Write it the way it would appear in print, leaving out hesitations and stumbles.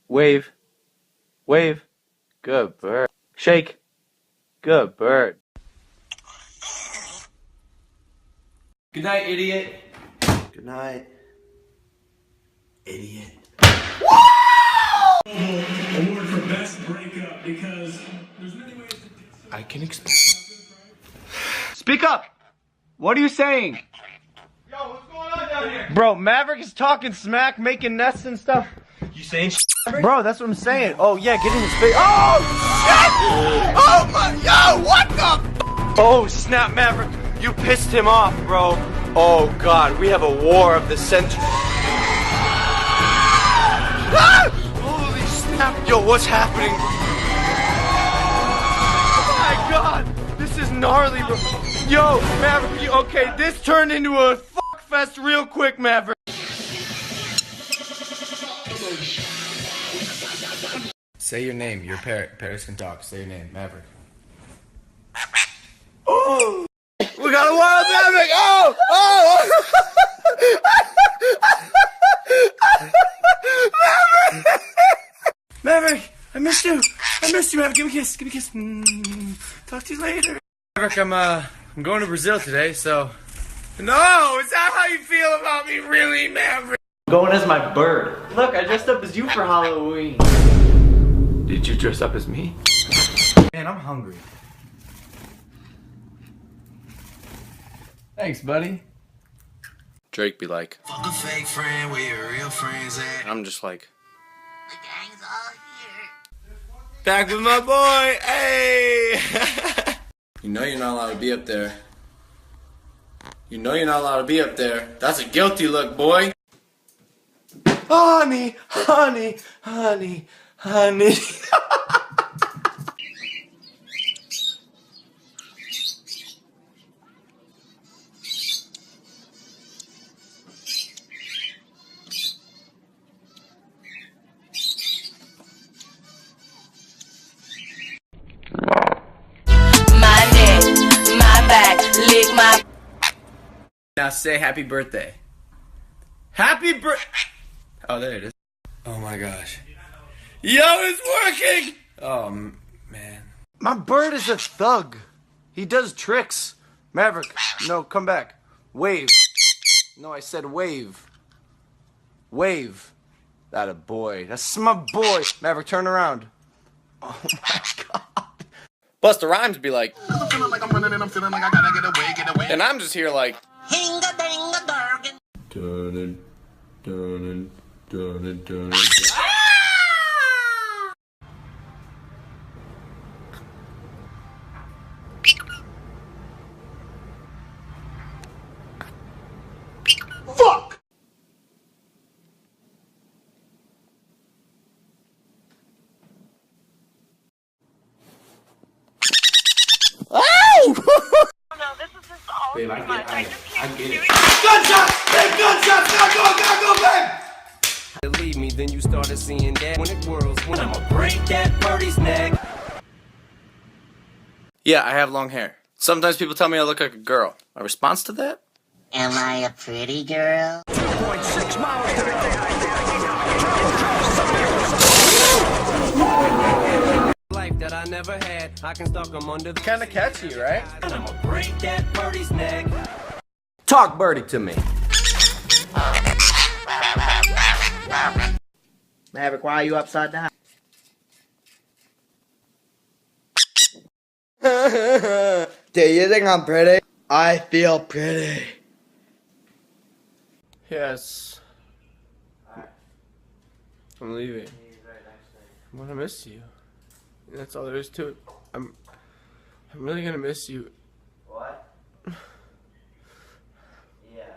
Wave. Wave. Good bird. Shake. Good bird. Good night, idiot. Good night, idiot. Award for best breakup because there's many ways to I can explain. Speak up! What are you saying? Yo, what's going on down here? Bro, Maverick is talking smack, making nests and stuff. You saying Bro, that's what I'm saying. Oh, yeah, get in his face. Oh, shit! Oh, my, yo, what the? Oh, snap, Maverick. You pissed him off, bro. Oh, God, we have a war of the century. Ah! Holy snap. Yo, what's happening? Oh, my God. This is gnarly, bro. Yo, Maverick, you okay? This turned into a fuck fest real quick, Maverick. Say your name. You're Parrot. Parrots can talk. Say your name. Maverick. Oh! We got a wild Maverick! Oh! Oh! Maverick! Maverick! I missed you! I missed you, Maverick! Give me a kiss! Give me a kiss! Talk to you later. Maverick, I'm going to Brazil today, so. No! Is that how you feel about me, really, Maverick? I'm going as my bird. Look, I dressed up as you for Halloween. Did you dress up as me? Man, I'm hungry. Thanks, buddy. Drake be like, Fuck a fake friend where your real friends at. I'm just like, The gang's all here. back with my boy! Hey! You know you're not allowed to be up there. You know you're not allowed to be up there. That's a guilty look, boy. Honey, honey, honey, honey. My neck, my back, lick my. Now say happy birthday. Happy birthday. Oh, there it is. Oh my gosh. Yo, it's working! Oh, man. My bird is a thug. He does tricks. Maverick, no, come back. Wave. No, I said wave. Wave. That a boy. That's my boy. Maverick, turn around. Oh my God. Busta Rhymes be like, I'm feeling like I'm running and I'm feeling like I gotta get away. and I'm just here like, Hinga-dinga-dargan. Dun dun dun dun. Fuck! Babe, I get it. gunshots! Big gunshots! Go, babe! Leave me, then you started seeing that when it whirls, when I'ma break that birdie's neck. Yeah, I have long hair. Sometimes people tell me I look like a girl. My response to that? Am I a pretty girl? Life that I never had, I can stalk them under the Kinda catchy, right? and I'ma break that birdie's neck. Talk birdie to me. Maverick, why are you upside down? Do you think I'm pretty? I feel pretty. Yes. I'm leaving. I'm gonna miss you. That's all there is to it. I'm really gonna miss you. What? Yeah.